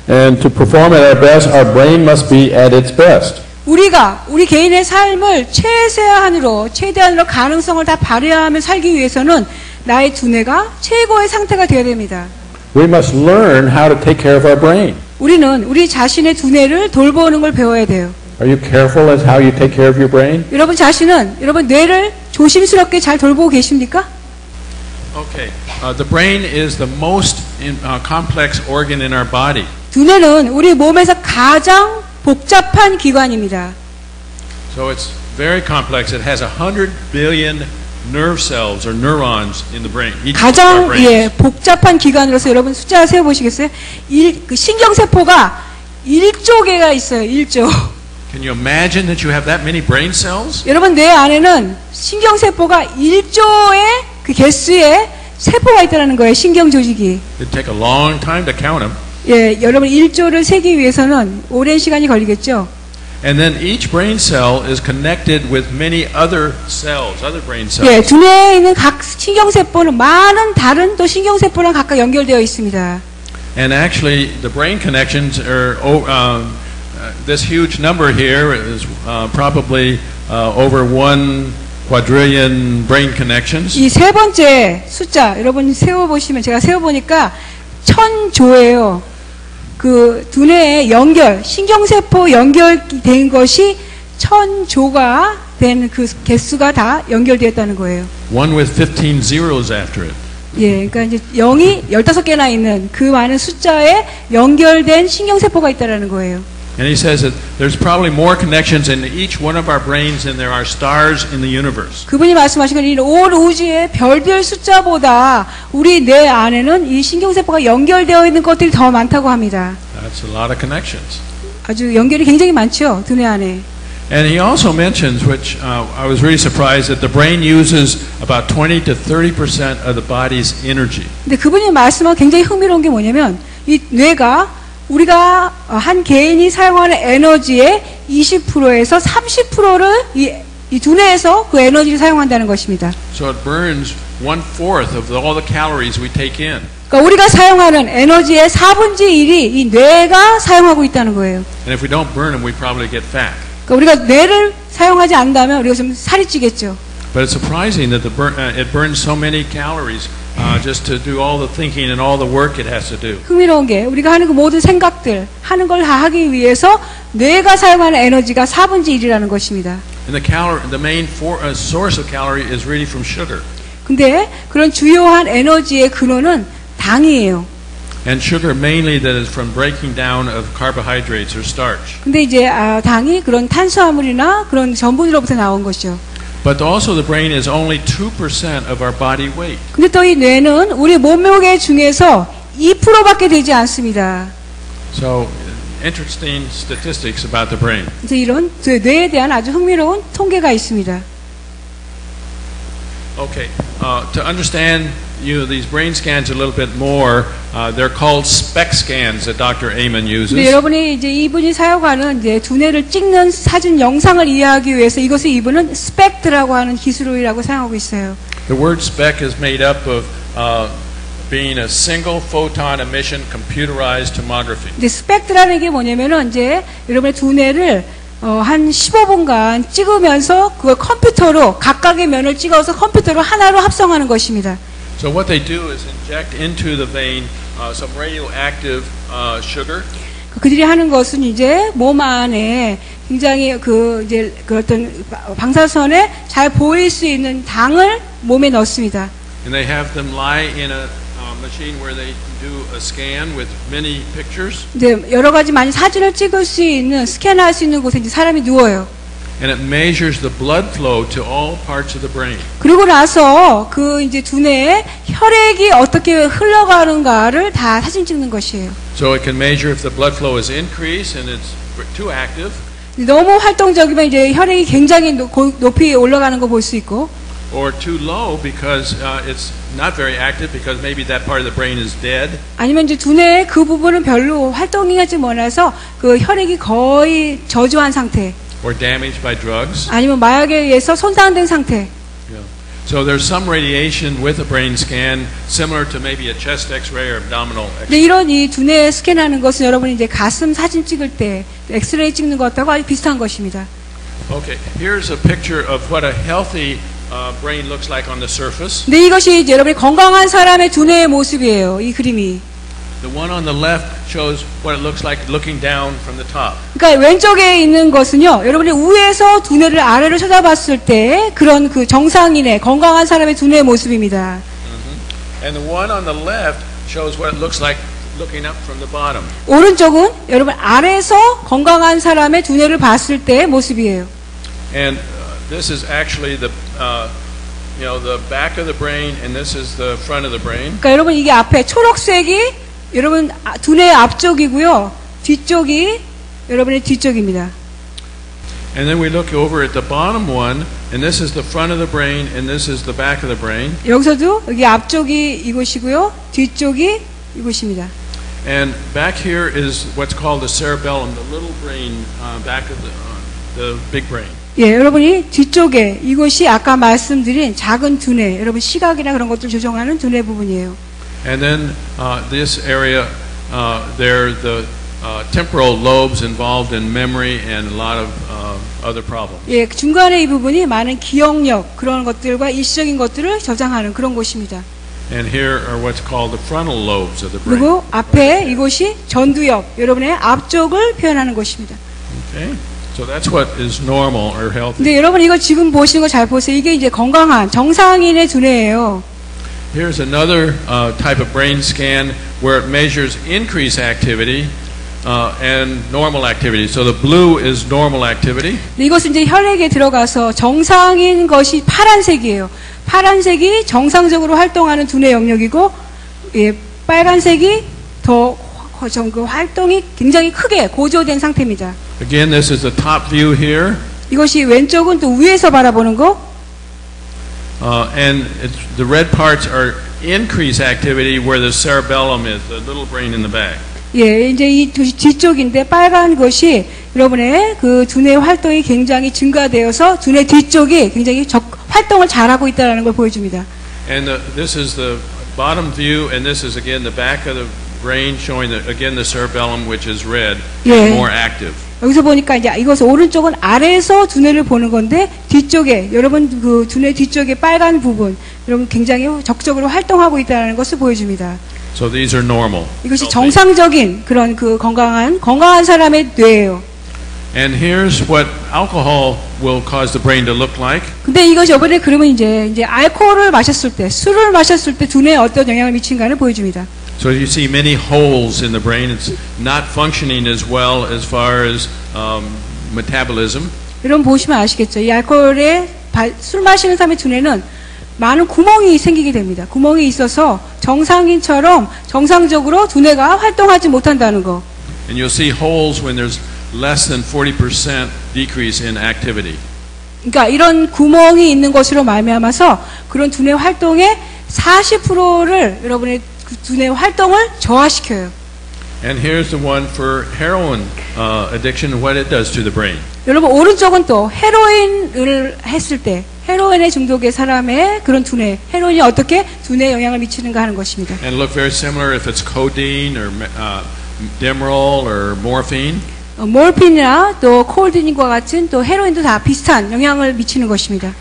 And to perform at our best, our brain must be at its best. 우리 개인의 삶을 최대한으로 가능성을 다 발휘하며 살기 위해서는 나의 두뇌가 최고의 상태가 되어야 됩니다. We must learn how to take care of our brain. 우리는 우리 자신의 두뇌를 돌보는 걸 배워야 돼요. Are you careful as how you take care of your brain? 여러분 자신은 여러분 뇌를 조심스럽게 잘 돌보고 계십니까? Okay. The brain is the most complex organ in our body. 두뇌는 우리 몸에서 가장 복잡한 기관입니다. So it's very complex. It has 100 billion nerve cells or neurons in the brain. 가장 복잡한 기관으로서 여러분 숫자 세어 보시겠어요? 그 신경세포가 1조 개가 있어요. 1조. Can you imagine that you have that many brain cells? 여러분 뇌 안에는 신경세포가 1조의 그 개수의 세포가 있다는 거예요. 신경 조직이. It'd take a long time to count them. 예, 여러분 1조를 세기 위해서는 오랜 시간이 걸리겠죠. And then each brain cell is connected with many other cells, other brain cells. 예, 두뇌에 있는 각 신경세포는 많은 다른 또 신경세포랑 각각 연결되어 있습니다. And actually, the brain connections are this huge number here is probably over 1 quadrillion brain connections. 이 세 번째 숫자 여러분 세워보시면 제가 세워보니까 1000조예요. 그 두뇌의 연결, 신경세포 연결된 것이 1000조가 된 그 개수가 다 연결되었다는 거예요. One with 15 zeros after it. 예, 그러니까 이제 0이 15개나 있는 그 많은 숫자에 연결된 신경세포가 있다는 거예요. And he says that there's probably more connections in each one of our brains than there are stars in the universe. 그분이 말씀하신 건 온 우주의 별들 숫자보다 우리 뇌 안에는 이 신경세포가 연결되어 있는 것들이 더 많다고 합니다. That's a lot of connections. 아주 연결이 굉장히 많죠, 두뇌 안에. And he also mentions, which I was really surprised, that the brain uses about 20 to 30% of the body's energy. 근데 그분이 말씀한 굉장히 흥미로운 게 뭐냐면 이 뇌가 우리가 한 개인이 사용하는 에너지의 20%에서 30%를 이 두뇌에서 그 에너지를 사용한다는 것입니다. So it burns 1/4 of all the calories we take in. 그러니까 우리가 사용하는 에너지의 4분의 1이 이 뇌가 사용하고 있다는 거예요. And if we don't burn them, we probably get fat. 그러니까 우리가 뇌를 사용하지 않는다면 우리가 좀 살이 찌겠죠. But it's surprising that it burns so many calories just to do all the thinking and all the work it has to do. 흥미로운 게 우리가 하는 그 모든 생각들 하는 걸 다 하기 위해서 뇌가 사용하는 에너지가 4분의 1이라는 것입니다. And the main source of calorie is really from sugar. 근데 그런 주요한 에너지의 근원은 당이에요. And sugar mainly that is from breaking down of carbohydrates or starch. 근데 이제 당이 그런 탄수화물이나 그런 전분으로부터 나온 것이죠. But also the brain is only 2% of our body weight. 근데 또 이 뇌는 우리 몸무게 중에서 2%밖에 되지 않습니다. So interesting statistics about the brain. 그래서 이런 뇌에 대한 아주 흥미로운 통계가 있습니다. Okay, to understand these brain scans a little bit more, they're called SPECT scans that Dr. Amen uses. 근데 여러분이 이제 이분이 사용하는 이제 두뇌를 찍는 사진 영상을 이해하기 위해서 이것을 이분은 스펙트라고 하는 기술이라고 사용하고 있어요. The word SPECT is made up of being a single photon emission computerized tomography. 근데 스펙트라는 게 뭐냐면은 이제 여러분의 두뇌를 한 15분간 찍으면서 그걸 컴퓨터로 각각의 면을 찍어서 컴퓨터로 하나로 합성하는 것입니다. So what they do is inject into the vein some radioactive sugar. 그들이 하는 것은 이제 몸 안에 굉장히 그 어떤 방사선에 잘 보일 수 있는 당을 몸에 넣습니다. And they have them lie in a machine where they do a scan with many pictures. 이제 여러 가지 많이 사진을 찍을 수 있는 스캔할 수 있는 곳에 이제 사람이 누워요. And it measures the blood flow to all parts of the brain. 그리고 나서 그 이제 두뇌에 혈액이 어떻게 흘러가는가를 다 사진 찍는 것이에요. So it can measure if the blood flow is increased and it's too active. 너무 활동적이면 이제 혈액이 굉장히 높이 올라가는 거 볼 수 있고. Or too low because it's not very active because maybe that part of the brain is dead. 아니면 이제 두뇌의 그 부분은 별로 활동이 하지 못해서 그 혈액이 거의 저조한 상태. Or damaged by drugs. 아니면 마약에 의해서 손상된 상태. Yeah. So there's some radiation with a brain scan similar to maybe a chest X-ray or abdominal X-ray. 근데 이런 이 두뇌 스캔하는 것은 여러분이 이제 가슴 사진 찍을 때 엑스레이 찍는 것하고 아주 비슷한 것입니다. Okay, here's a picture of what a healthy brain looks like on the surface. 근데 이것이 이제 여러분이 건강한 사람의 두뇌의 모습이에요. 이 그림이. The one on the left shows what it looks like looking down from the top. 그러니까 왼쪽에 있는 것은요. 여러분이 위에서 두뇌를 아래로 쳐다봤을 때 그런 그 정상인의 건강한 사람의 두뇌의 모습입니다. And the one on the left shows what it looks like looking up from the bottom. 오른쪽은 여러분 아래에서 건강한 사람의 두뇌를 봤을 때의 모습이에요. And this is actually the the back of the brain, and this is the front of the brain. 그러니까 여러분 이게 앞에 초록색이 여러분 두뇌의 앞쪽이고요. 뒤쪽이 여러분의 뒤쪽입니다. And then we look over at the bottom one, and this is the front of the brain, and this is the back of the brain. 여기서도 여기 앞쪽이 이곳이고요. 뒤쪽이 이곳입니다. And back here is what's called the cerebellum, the little brain back of the big brain. 예, 여러분이 뒤쪽에 이것이 아까 말씀드린 작은 두뇌, 여러분 시각이나 그런 것들 조정하는 두뇌 부분이에요. And then this area, there the temporal lobes involved in memory and a lot of other problems. 예, 중간에 이 부분이 많은 기억력 그런 것들과 일시적인 것들을 저장하는 그런 곳입니다. And here are what's called the frontal lobes of the brain. 그리고 앞에 이곳이 전두엽, 여러분의 앞쪽을 표현하는 곳입니다. Okay, so that's what is normal or healthy. 근데 여러분 이거 지금 보시는 거 잘 보세요. 이게 이제 건강한 정상인의 두뇌예요. Here's another type of brain scan where it measures increased activity and normal activity. So the blue is normal activity. 이것은 이제 혈액에 들어가서 정상인 것이 파란색이에요. 파란색이 정상적으로 활동하는 두뇌 영역이고, 예, 빨간색이 더 그 활동이 굉장히 크게 고조된 상태입니다. Again, this is the top view here. 이것이 왼쪽은 또 위에서 바라보는 거. And the red parts are increased activity where the cerebellum is, the little brain in the back. 예, 이제 이 뒤쪽인데 빨간 것이 여러분의 그 두뇌 활동이 굉장히 증가되어서 두뇌 뒤쪽이 굉장히 활동을 잘하고 있다는 걸 보여줍니다. And this is the bottom view, and this is again the back of the brain showing again the cerebellum, which is red, 예. more active. 여기서 보니까 이제 이것은 오른쪽은 아래에서 두뇌를 보는 건데 뒤쪽에 여러분 그 두뇌 뒤쪽에 빨간 부분 여러분 굉장히 적극적으로 활동하고 있다는 것을 보여줍니다. So these are normal. 이것이 정상적인 그런 그 건강한 사람의 뇌예요. And here's what alcohol will cause the brain to look like. 근데 이것이 이번에 그러면 이제 알코올을 마셨을 때, 술을 마셨을 때 두뇌에 어떤 영향을 미친가를 보여줍니다. So you see many holes in the brain. It's not functioning as well as far as metabolism. 여러분 보시면 아시겠죠? 이 알코올에 술 마시는 사람의 두뇌는 많은 구멍이 생기게 됩니다. 구멍이 있어서 정상인처럼 정상적으로 두뇌가 활동하지 못한다는 거. And you'll see holes when there's less than 40% decrease in activity. 그러니까 이런 구멍이 있는 것으로 말미암아서 그런 두뇌 활동의 40%를 여러분의 두뇌 활동을 저하시켜요. And here's the one for heroin addiction and what it does to the brain. 여러분 오른쪽은 또 헤로인을 했을 때 헤로인에 중독의 사람의 그런 두뇌, 헤로인이 어떻게 두뇌에 영향을 미치는가 하는 것입니다. And look very similar if it's codeine or Demerol or morphine. 몰핀이나 또 콜드닌과 같은 또 헤로인도 다 비슷한 영향을 미치는 것입니다.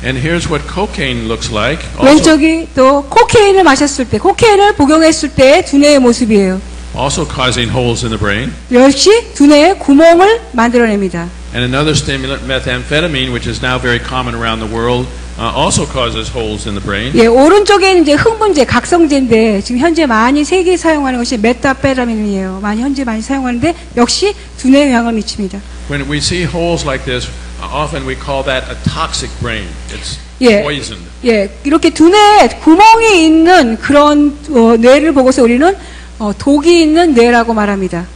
And here's what cocaine looks like. 왼쪽이 또 코케인을 마셨을 때, 코케인을 복용했을 때 두뇌의 모습이에요. Also causing holes in the brain. 역시 두뇌에 구멍을 만들어냅니다. And another stimulant, methamphetamine, which is now very common around the world, also causes holes in the brain. 예, 오른쪽에는 이제 흑분제, 각성제인데 지금 현재 많이 세계에 사용하는 것이 메타페라민이에요. 현재 많이 사용하는데 역시 두뇌에 영향을 미칩니다. When we see holes like this, often we call that a toxic brain. It's 예, poisoned. 예, 이렇게 두뇌에 구멍이 있는 그런 뇌를 보고서 우리는 독이 있는 뇌라고 말합니다.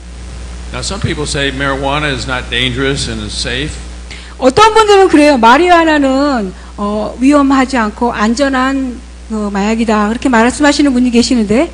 Now, some people say marijuana is not dangerous and is safe. 어떤 분들은 그래요. 마리화나는 위험하지 않고 안전한 마약이다. 그렇게 말씀하시는 분이 계시는데.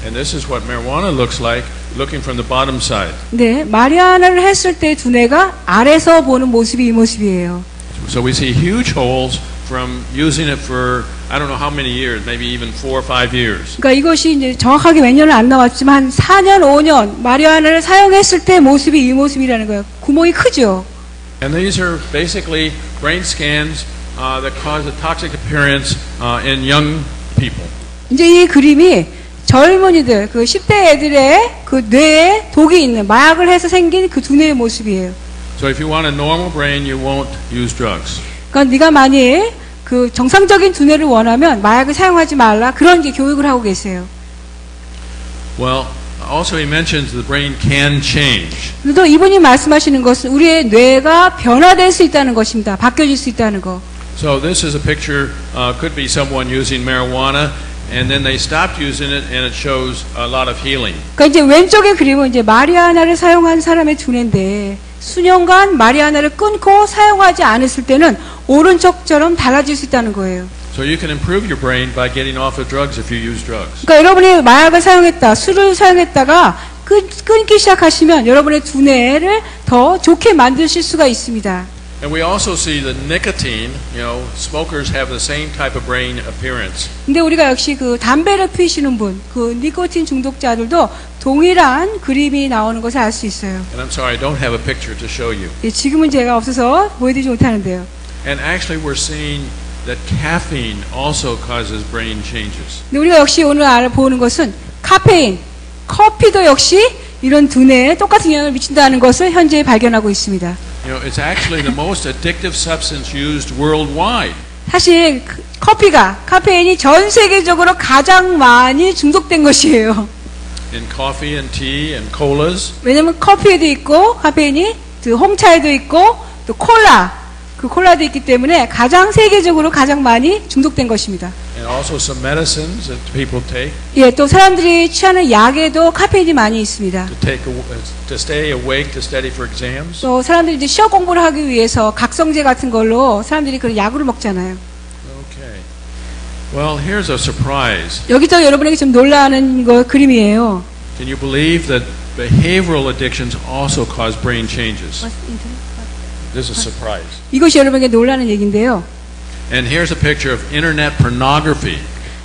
And this is what marijuana looks like, looking from the bottom side. 네, 마리화나를 했을 때 두뇌가 아래서 보는 모습이 이 모습이에요. So we see huge holes from using it for I don't know how many years, maybe even 4 or 5 years. 그러니까 이것이 이제 정확하게 몇 년은 안 나왔지만 한 4년, 5년 마리화나를 사용했을 때 모습이 이 모습이라는 거예요. 구멍이 크죠. And these are basically brain scans that cause a toxic appearance in young people. 이제 이 그림이 젊은이들, 그 10대 애들의 그 뇌에 독이 있는 마약을 해서 생긴 그 두뇌의 모습이에요. So if you want a normal brain, you won't use drugs. 그러니까 네가 만일 그 정상적인 두뇌를 원하면 마약을 사용하지 말라 그런 게 교육을 하고 계세요. Well, also he mentions the brain can change. 또 이분이 말씀하시는 것은 우리의 뇌가 변화될 수 있다는 것입니다. 바뀌어질 수 있다는 거. So this is a picture, could be someone using marijuana, and then they stopped using it, and it shows a lot of healing. 그러니까 이제 왼쪽의 그림은 이제 마리화나를 사용한 사람의 두뇌인데 수년간 마리화나를 끊고 사용하지 않았을 때는 오른쪽처럼 달라질 수 있다는 거예요. So you can improve your brain by getting off of drugs if you use drugs. 그러니까 여러분이 마약을 사용했다, 술을 사용했다가 끊기 시작하시면 여러분의 두뇌를 더 좋게 만드실 수가 있습니다. And we also see the nicotine, smokers have the same type of brain appearance. 근데 우리가 역시 그 담배를 피우시는 분, 그 니코틴 중독자들도 동일한 그림이 나오는 것을 알 수 있어요. And I'm sorry, I don't have a picture to show you. 예, 지금은 제가 없어서 보여드리지 못하는데요. And actually we're seeing that caffeine also causes brain changes. 근데 우리가 역시 오늘 알아보는 것은 카페인, 커피도 역시 이런 두뇌에 똑같은 영향을 미친다는 것을 현재 발견하고 있습니다. It's actually the most addictive substance used worldwide. 사실 카페인이 전 세계적으로 가장 많이 중독된 것이에요. In coffee and tea and colas. 왜냐면 커피에도 있고 카페인이 홍차에도 있고 또 콜라도 있기 때문에 세계적으로 가장 많이 중독된 것입니다. And also some medicines that people take. 예, 또 사람들이 취하는 약에도 카페인이 많이 있습니다. To stay awake, to study for exams. 또 사람들이 이제 시험 공부를 하기 위해서 각성제 같은 걸로 사람들이 그런 약으로 먹잖아요. Okay. Well, here's a surprise. 여기서 여러분에게 좀 놀라는 그림이에요. Can you believe that behavioral addictions also cause brain changes? This is a surprise. 이것이 여러분에게 놀라는 얘기인데요. And here's a picture of internet pornography.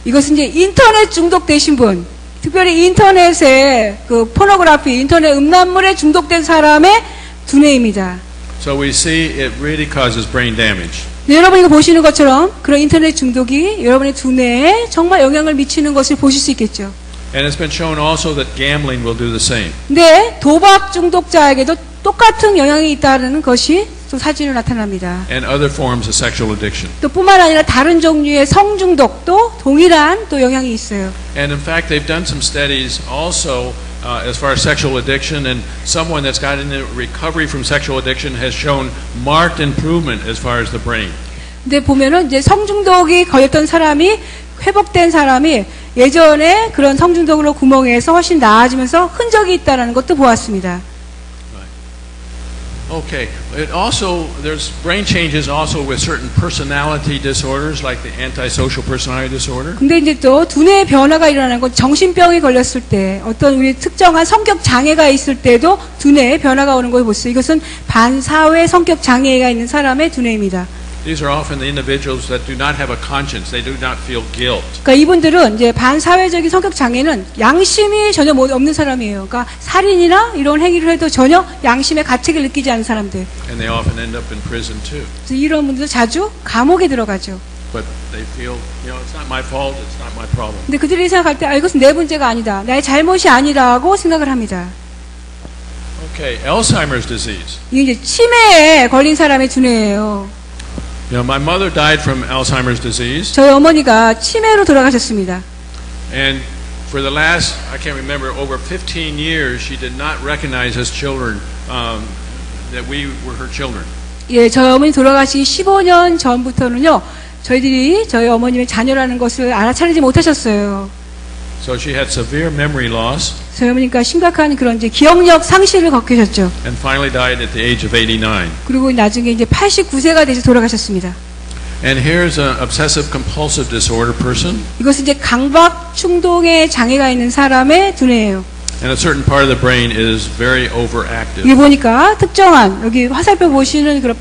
이것은 이제 인터넷 중독되신 분, 특별히 인터넷에 포노그래피, 인터넷 음란물에 중독된 사람의 두뇌입니다. So we see it really causes brain damage. 네, 여러분이 보시는 것처럼 그런 인터넷 중독이 여러분의 두뇌에 정말 영향을 미치는 것을 보실 수 있겠죠. And it's been shown also that gambling will do the same. 네, 도박 중독자에게도 똑같은 영향이 있다는 것이 또 사진으로 나타납니다. And other forms of sexual addiction. 또 뿐만 아니라 다른 종류의 성중독도 동일한 또 영향이 있어요. And in fact, they've done some studies also as far as sexual addiction, and someone that's gotten into recovery from sexual addiction has shown marked improvement as far as the brain. 근데 보면은 이제 성중독이 걸렸던 사람이 회복된 사람이 예전에 그런 성중독으로 구멍에서 훨씬 나아지면서 흔적이 있다는 것도 보았습니다. Okay. It also there's brain changes also with certain personality disorders like the antisocial personality disorder. 근데 이제 또 두뇌의 변화가 일어나는 건 정신병이 걸렸을 때 어떤 우리 특정한 성격 장애가 있을 때도 두뇌에 변화가 오는 걸 볼 수 있어요. 이것은 반사회 성격 장애가 있는 사람의 두뇌입니다. These are often the individuals that do not have a conscience. They do not feel guilt. 그러니까 이분들은 이제 반사회적인 성격 장애는 양심이 전혀 없는 사람이에요. 그러니까 살인이나 이런 행위를 해도 전혀 양심의 가책을 느끼지 않는 사람들. And they often end up in prison too. 그래서 이런 분들도 자주 감옥에 들어가죠. But they feel, it's not my fault. It's not my problem. 근데 그들이 생각할 때 이것은 내 문제가 아니다. 나의 잘못이 아니라고 생각을 합니다. Okay, Alzheimer's disease. 이게 이제 치매에 걸린 사람의 두뇌예요. My mother died from Alzheimer's disease. 저희 어머니가 치매로 돌아가셨습니다. And for the last, I can't remember, over 15 years, she did not recognize us children, that we were her children. 예, 저희 어머니 돌아가시기 15년 전부터는요, 저희들이 저희 어머님의 자녀라는 것을 알아차리지 못하셨어요. So she had severe memory loss. 저희 어머니가 심각한 그런 이제 기억력 상실을 겪으셨죠. And finally died at the age of 89. 그리고 나중에 이제 89세가 돼서 돌아가셨습니다. And here's an obsessive compulsive disorder person. 이것은 이제 강박 충동의 장애가 있는 사람의 두뇌예요. And a certain part of the brain is very overactive. 여기 보니까 특정한 여기 화살표 보시는 그런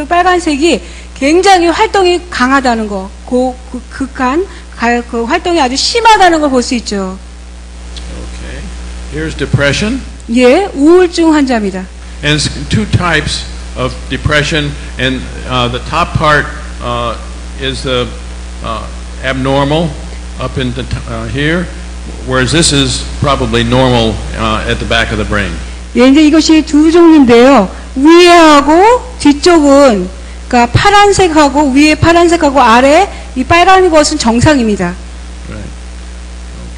빨간색이 굉장히 활동이 강하다는 거, 극한 그 활동이 아주 심하다는 걸 볼 수 있죠. Okay. Here's depression. 예, 우울증 환자입니다. And two types of depression, and the top part is the abnormal up in the here, whereas this is probably normal at the back of the brain. 예, 이제 이것이 두 종류인데요. 위에하고 뒤쪽은 그러니까 파란색하고 위에 파란색하고 아래 이 빨간 것은 정상입니다. Right.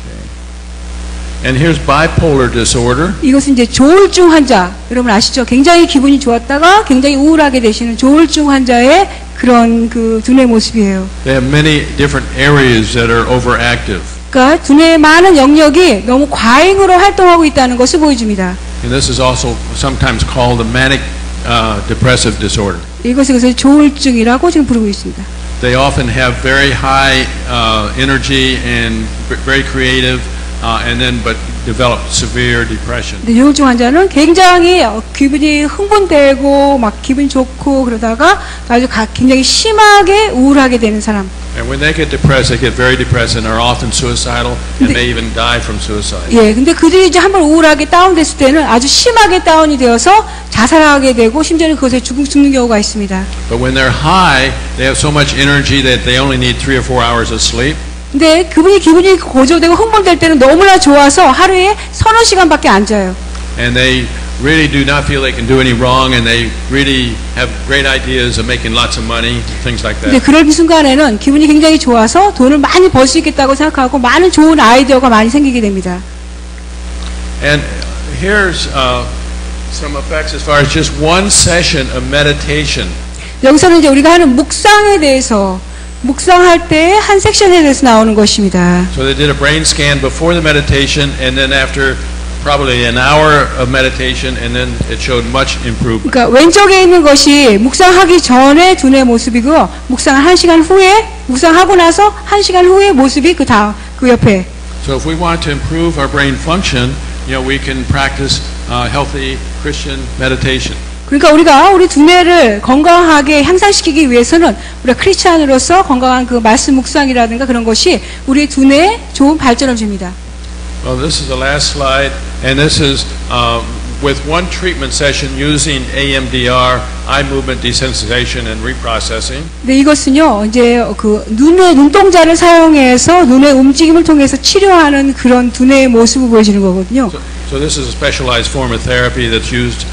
Okay. And here's bipolar disorder. 이것은 이제 조울증 환자. 여러분 아시죠? 굉장히 기분이 좋았다가 굉장히 우울하게 되시는 조울증 환자의 그런 그 두뇌 모습이에요. They have many different areas that are overactive. 그러니까 두뇌의 많은 영역이 너무 과잉으로 활동하고 있다는 것을 보여줍니다. And this is also sometimes called the manic depressive disorder. 이것을 조울증이라고 지금 부르고 있습니다. they often have very high energy and very creative, and then but develop severe depression. 근데 우울증 환자는 굉장히 기분이 흥분되고 막 기분 좋고 그러다가 아주 굉장히 심하게 우울하게 되는 사람. And when they get depressed, they get very depressed and are often suicidal and may even die from suicide. 예, 근데 그들이 이제 한번 우울하게 다운됐을 때는 아주 심하게 다운이 되어서 자살하게 되고 심지어는 그것에 죽는 경우가 있습니다. But when they're high, they have so much energy that they only need 3 or 4 hours of sleep. 근데 그분이 기분이 고조되고 흥분될 때는 너무나 좋아서 하루에 서너 시간밖에 안 자요. And they really do not feel they can do any wrong, and they really have great ideas of making lots of money, things like 근데 that. 그럴 순간에는 기분이 굉장히 좋아서 돈을 많이 벌 수 있겠다고 생각하고 많은 좋은 아이디어가 많이 생기게 됩니다. And here's some effects as far as just one session of meditation. 여기서는 이제 우리가 하는 묵상에 대해서 묵상할 때 한 섹션에 대해서 나오는 것입니다. So they did a brain scan before the meditation, and then after probably an hour of meditation, and then it showed much improvement. 그러니까 왼쪽에 있는 것이 묵상하기 전에 두뇌 모습이고요. 묵상 1시간 후에 묵상하고 나서 1시간 후에 모습이 그 옆에. So if we want to improve our brain function, we can practice healthy Christian meditation. 그러니까 우리가 우리 두뇌를 건강하게 향상시키기 위해서는 우리가 크리스찬으로서 건강한 그 말씀 묵상이라든가 그런 것이 우리 두뇌에 좋은 발전을 줍니다. Well, this is the last slide, and this is with one treatment session using AMDR, eye movement desensitization and reprocessing. 네, 이것은요, 이제 그 눈동자를 사용해서 눈의 움직임을 통해서 치료하는 그런 두뇌의 모습을 보여주는 거거든요. So this is a specialized form of therapy that's used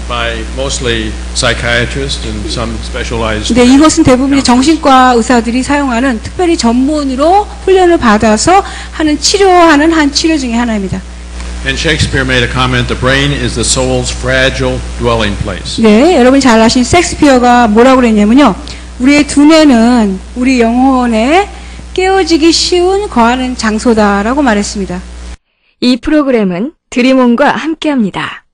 by mostly psychiatrists and some specialized. 네, 이것은 대부분 정신과 의사들이 사용하는 특별히 전문으로 훈련을 받아서 하는 치료하는 한 치료 중에 하나입니다. And Shakespeare made a comment: the brain is the soul's fragile dwelling place. 네, 여러분이 잘 아신 셰익스피어가 뭐라고 그랬냐면요, 우리의 두뇌는 우리 영혼에 깨어지기 쉬운 거하는 장소다라고 말했습니다. 이 프로그램은 드림온과 함께합니다.